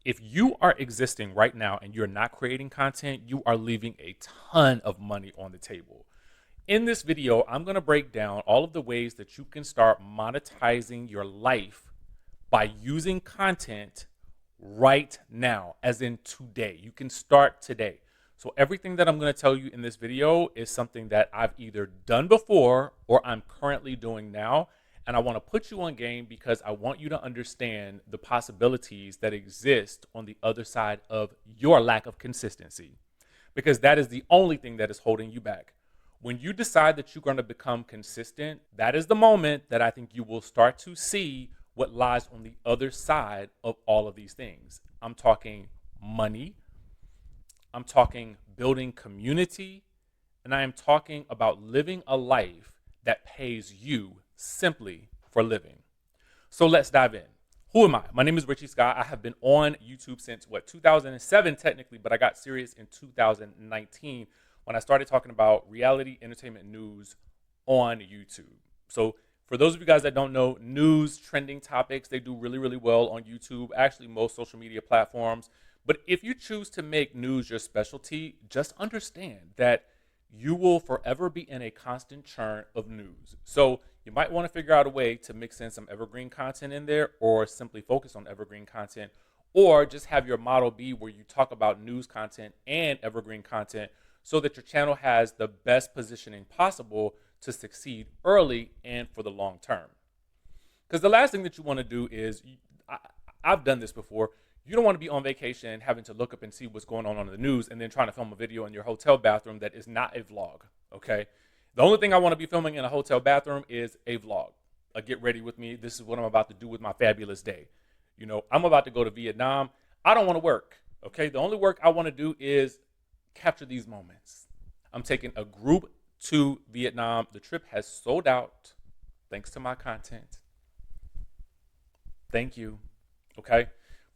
If you are existing right now and you're not creating content, you are leaving a ton of money on the table. In this video, I'm going to break down all of the ways that you can start monetizing your life by using content right now, as in today. You can start today. So everything that I'm going to tell you in this video is something that I've either done before or I'm currently doing now. And I want to put you on game because I want you to understand the possibilities that exist on the other side of your lack of consistency, because that is the only thing that is holding you back. When you decide that you're going to become consistent, that is the moment that I think you will start to see what lies on the other side of all of these things. I'm talking money, I'm talking building community, and I am talking about living a life that pays you simply for living. So let's dive in. Who am I? My name is Richie Scott. I have been on YouTube since 2007 technically, but I got serious in 2019 when I started talking about reality entertainment news on YouTube. So for those of you guys that don't know, news, trending topics, they do really, really well on YouTube, actually most social media platforms. But if you choose to make news your specialty, just understand that you will forever be in a constant churn of news. So you might want to figure out a way to mix in some evergreen content in there, or simply focus on evergreen content, or just have your model be where you talk about news content and evergreen content so that your channel has the best positioning possible to succeed early and for the long term. Because the last thing that you want to do is, I've done this before, you don't want to be on vacation having to look up and see what's going on the news and then trying to film a video in your hotel bathroom that is not a vlog, okay? The only thing I want to be filming in a hotel bathroom is a vlog. Get ready with me. This is what I'm about to do with my fabulous day. You know, I'm about to go to Vietnam. I don't want to work, okay? The only work I want to do is capture these moments. I'm taking a group to Vietnam. The trip has sold out thanks to my content. Thank you, okay?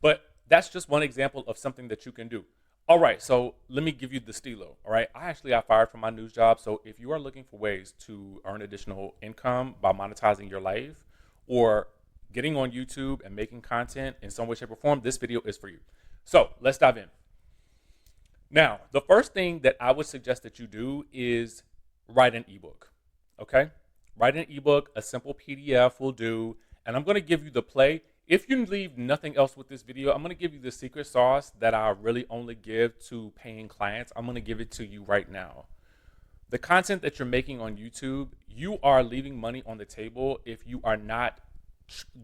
But that's just one example of something that you can do. All right, so let me give you the stilo, all right? I actually got fired from my news job, so if you are looking for ways to earn additional income by monetizing your life or getting on YouTube and making content in some way, shape, or form, this video is for you. So let's dive in. Now, the first thing that I would suggest that you do is write an ebook, okay? Write an ebook, a simple PDF will do, and I'm gonna give you the play. If you leave nothing else with this video, I'm gonna give you the secret sauce that I really only give to paying clients. I'm gonna give it to you right now. The content that you're making on YouTube, you are leaving money on the table if you are not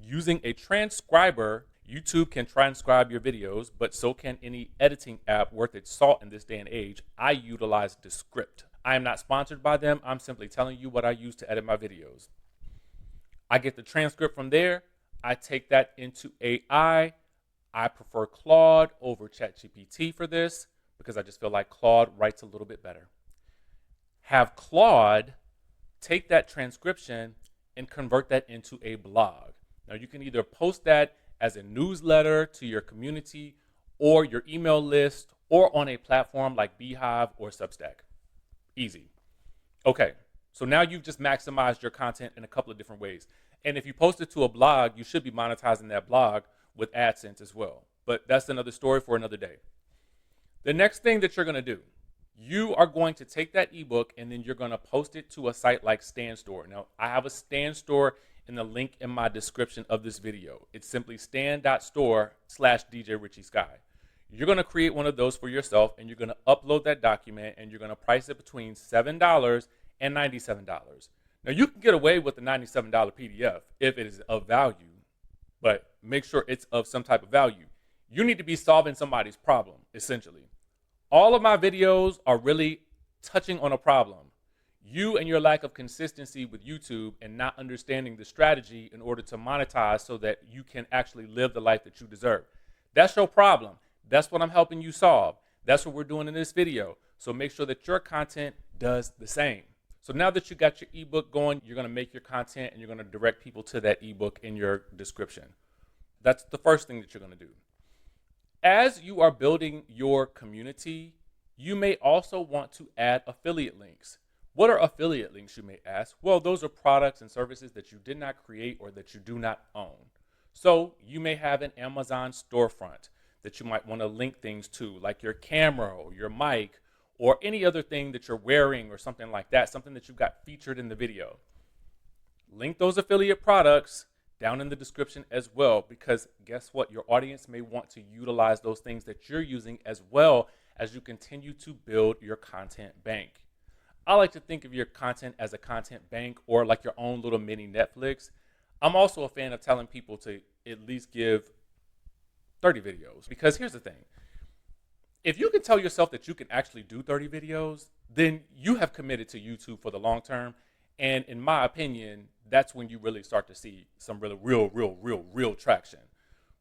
using a transcriber. YouTube can transcribe your videos, but so can any editing app worth its salt in this day and age. I utilize Descript. I am not sponsored by them. I'm simply telling you what I use to edit my videos. I get the transcript from there. I take that into AI. I prefer Claude over ChatGPT for this because I just feel like Claude writes a little bit better. Have Claude take that transcription and convert that into a blog. Now you can either post that as a newsletter to your community or your email list or on a platform like Beehive or Substack. Easy. Okay, so now you've just maximized your content in a couple of different ways. And if you post it to a blog, you should be monetizing that blog with AdSense as well. But that's another story for another day. The next thing that you're going to do, you are going to take that ebook and then you're going to post it to a site like Stan Store. Now, I have a Stan Store in the link in my description of this video. It's simply stan.store/DJ Richie Sky. You're going to create one of those for yourself and you're going to upload that document and you're going to price it between $7 and $97. Now, you can get away with the $97 PDF if it is of value, but make sure it's of some type of value. You need to be solving somebody's problem, essentially. All of my videos are really touching on a problem. You and your lack of consistency with YouTube and not understanding the strategy in order to monetize so that you can actually live the life that you deserve. That's your problem. That's what I'm helping you solve. That's what we're doing in this video. So make sure that your content does the same. So now that you got your ebook going, you're going to make your content and you're going to direct people to that ebook in your description. That's the first thing that you're going to do. As you are building your community, you may also want to add affiliate links. What are affiliate links, you may ask? Well, those are products and services that you did not create or that you do not own. So you may have an Amazon storefront. that you might want to link things to, like your camera or your mic or any other thing that you're wearing or something like that, something that you got featured in the video. Link those affiliate products down in the description as well, because guess what? Your audience may want to utilize those things that you're using as well as you continue to build your content bank. I like to think of your content as a content bank or like your own little mini Netflix. I'm also a fan of telling people to at least give 30 videos, because here's the thing. If you can tell yourself that you can actually do 30 videos, then you have committed to YouTube for the long term. And in my opinion, that's when you really start to see some really real traction.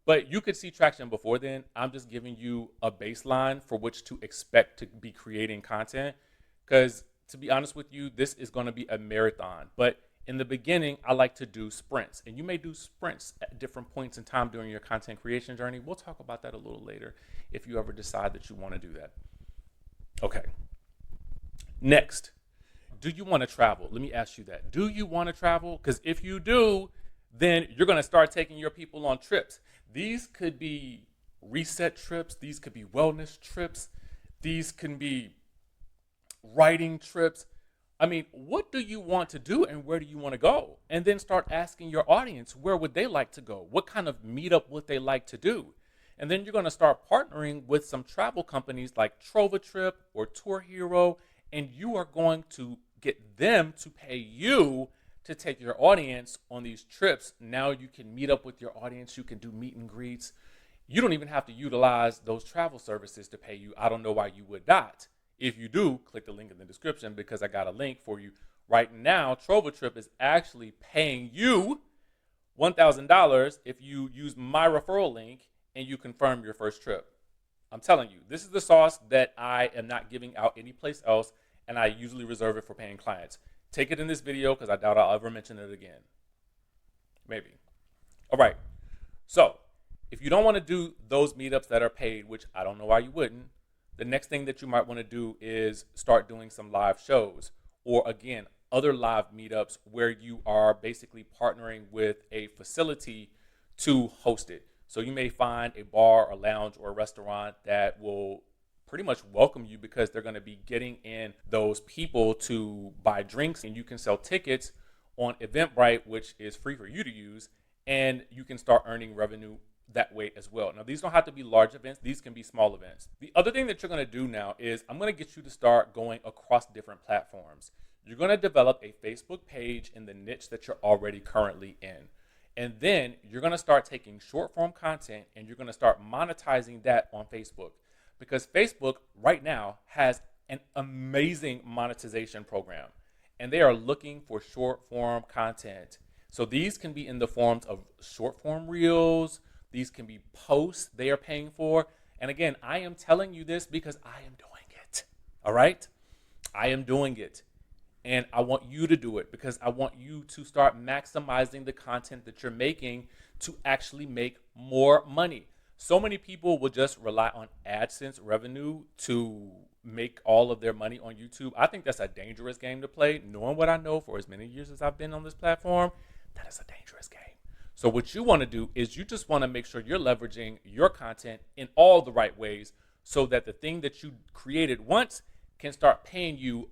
But you could see traction before then. I'm just giving you a baseline for which to expect to be creating content, because to be honest with you, this is going to be a marathon. But in the beginning, I like to do sprints, and you may do sprints at different points in time during your content creation journey. We'll talk about that a little later if you ever decide that you want to do that. Okay. Next, do you want to travel? Let me ask you that. Do you want to travel? Because if you do, then you're going to start taking your people on trips. These could be reset trips. These could be wellness trips. These can be writing trips. I mean, what do you want to do and where do you want to go? And then start asking your audience, where would they like to go? What kind of meetup would they like to do? And then you're going to start partnering with some travel companies like TrovaTrip or Tour Hero, and you are going to get them to pay you to take your audience on these trips. Now you can meet up with your audience. You can do meet and greets. You don't even have to utilize those travel services to pay you. I don't know why you would not. If you do, click the link in the description, because I got a link for you. Right now, TrovaTrip is actually paying you $1,000 if you use my referral link and you confirm your first trip. I'm telling you, this is the sauce that I am not giving out anyplace else, and I usually reserve it for paying clients. Take it in this video, because I doubt I'll ever mention it again. Maybe. All right. So if you don't want to do those meetups that are paid, which I don't know why you wouldn't, the next thing that you might want to do is start doing some live shows, or again, other live meetups where you are basically partnering with a facility to host it. So you may find a bar or lounge or a restaurant that will pretty much welcome you, because they're going to be getting in those people to buy drinks, and you can sell tickets on Eventbrite, which is free for you to use, and you can start earning revenue that way as well. Now, these don't have to be large events. These can be small events. The other thing that you're going to do now is I'm going to get you to start going across different platforms. You're going to develop a Facebook page in the niche that you're already currently in. And then you're going to start taking short form content and you're going to start monetizing that on Facebook, because Facebook right now has an amazing monetization program, and they are looking for short form content. So these can be in the forms of short form reels. These can be posts they are paying for. And again, I am telling you this because I am doing it. All right? I am doing it. And I want you to do it, because I want you to start maximizing the content that you're making to actually make more money. So many people will just rely on AdSense revenue to make all of their money on YouTube. I think that's a dangerous game to play. Knowing what I know for as many years as I've been on this platform, that is a dangerous game. So what you want to do is you just want to make sure you're leveraging your content in all the right ways, so that the thing that you created once can start paying you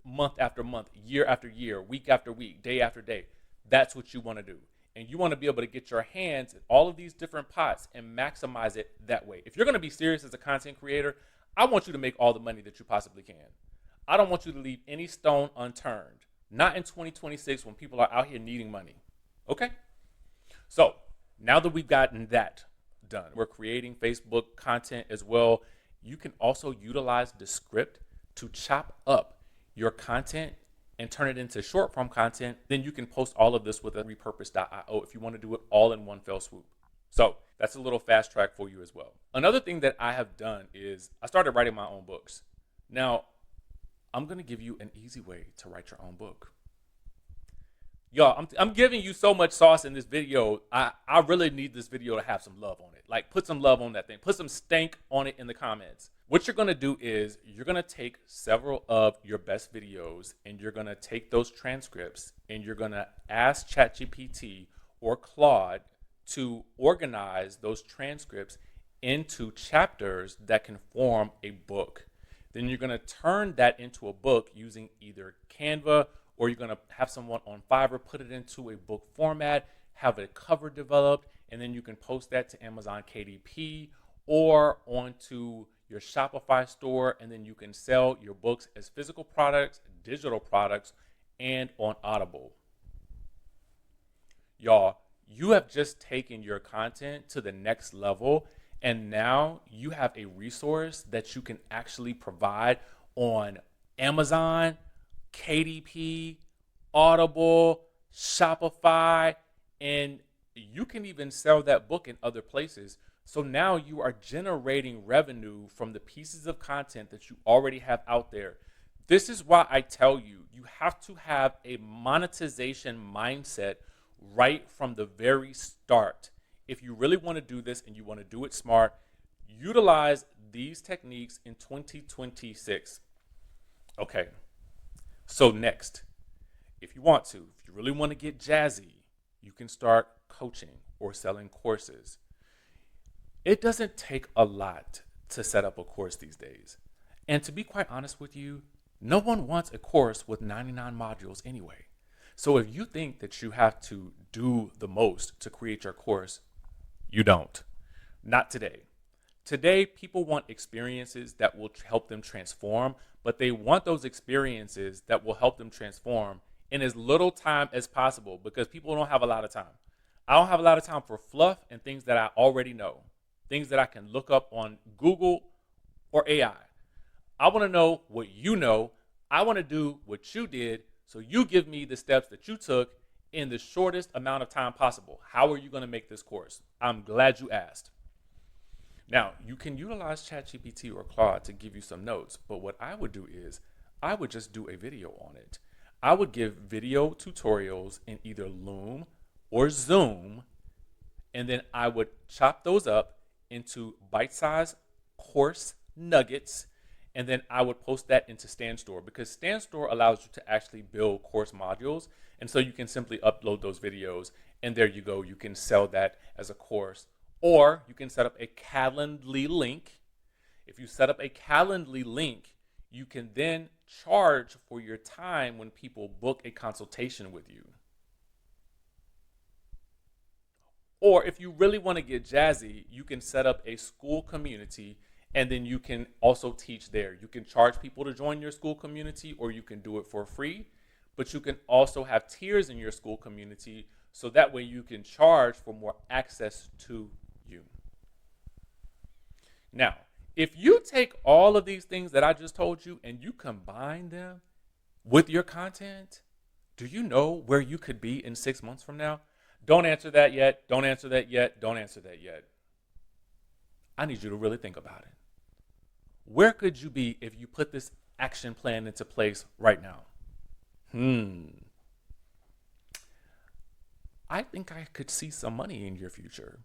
month after month, year after year, week after week, day after day. That's what you want to do. And you want to be able to get your hands in all of these different pots and maximize it that way. If you're going to be serious as a content creator, I want you to make all the money that you possibly can. I don't want you to leave any stone unturned. Not in 2026 when people are out here needing money. Okay? So now that we've gotten that done, we're creating Facebook content as well. You can also utilize Descript to chop up your content and turn it into short form content. Then you can post all of this with a repurpose.io if you want to do it all in one fell swoop. So that's a little fast track for you as well. Another thing that I have done is I started writing my own books. Now, I'm going to give you an easy way to write your own book. Y'all, I'm giving you so much sauce in this video. I really need this video to have some love on it. Like, put some love on that thing. Put some stank on it in the comments. What you're going to do is you're going to take several of your best videos and you're going to take those transcripts and you're going to ask ChatGPT or Claude to organize those transcripts into chapters that can form a book. Then you're going to turn that into a book using either Canva, or you're going to have someone on Fiverr put it into a book format, have a cover developed, and then you can post that to Amazon KDP or onto your Shopify store, and then you can sell your books as physical products, digital products, and on Audible. Y'all, you have just taken your content to the next level, and now you have a resource that you can actually provide on Amazon, KDP, Audible, Shopify, and you can even sell that book in other places. So now you are generating revenue from the pieces of content that you already have out there. This is why I tell you, you have to have a monetization mindset right from the very start. If you really want to do this and you want to do it smart, utilize these techniques in 2026. Okay, so next, if you want to, if you really want to get jazzy, you can start coaching or selling courses. It doesn't take a lot to set up a course these days. And to be quite honest with you, no one wants a course with 99 modules anyway. So if you think that you have to do the most to create your course, you don't. Not today. Today, people want experiences that will help them transform, but they want those experiences that will help them transform in as little time as possible, because people don't have a lot of time. I don't have a lot of time for fluff and things that I already know, things that I can look up on Google or AI. I want to know what you know. I want to do what you did, so you give me the steps that you took in the shortest amount of time possible. How are you going to make this course? I'm glad you asked. Now, you can utilize ChatGPT or Claude to give you some notes, but what I would do is I would just do a video on it. I would give video tutorials in either Loom or Zoom, and then I would chop those up into bite-sized course nuggets, and then I would post that into StanStore, because StanStore allows you to actually build course modules, and so you can simply upload those videos, and there you go. You can sell that as a course, or you can set up a Calendly link. If you set up a Calendly link, you can then charge for your time when people book a consultation with you. Or if you really want to get jazzy, you can set up a school community, and then you can also teach there. You can charge people to join your school community, or you can do it for free, but you can also have tiers in your school community, so that way you can charge for more access to you. Now, if you take all of these things that I just told you and you combine them with your content, do you know where you could be in 6 months from now? Don't answer that yet. Don't answer that yet. Don't answer that yet. I need you to really think about it. Where could you be if you put this action plan into place right now? I think I could see some money in your future.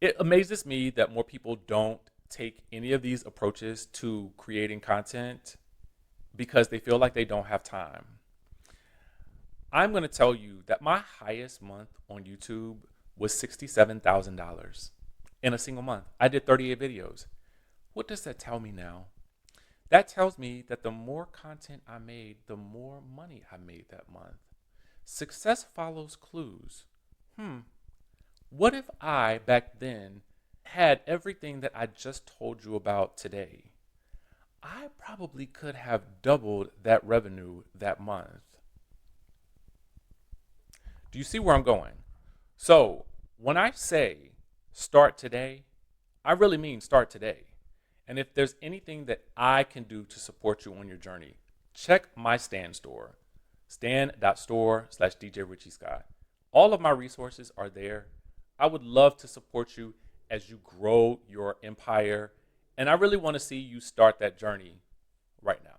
It amazes me that more people don't take any of these approaches to creating content because they feel like they don't have time. I'm going to tell you that my highest month on YouTube was $67,000 in a single month. I did 38 videos. What does that tell me now? That tells me that the more content I made, the more money I made that month. Success follows clues. What if I, back then, had everything that I just told you about today? I probably could have doubled that revenue that month. Do you see where I'm going? So when I say start today, I really mean start today. And if there's anything that I can do to support you on your journey, check my Stan store, stan.store/DJ Richie Scott. All of my resources are there. I would love to support you as you grow your empire. And I really want to see you start that journey right now.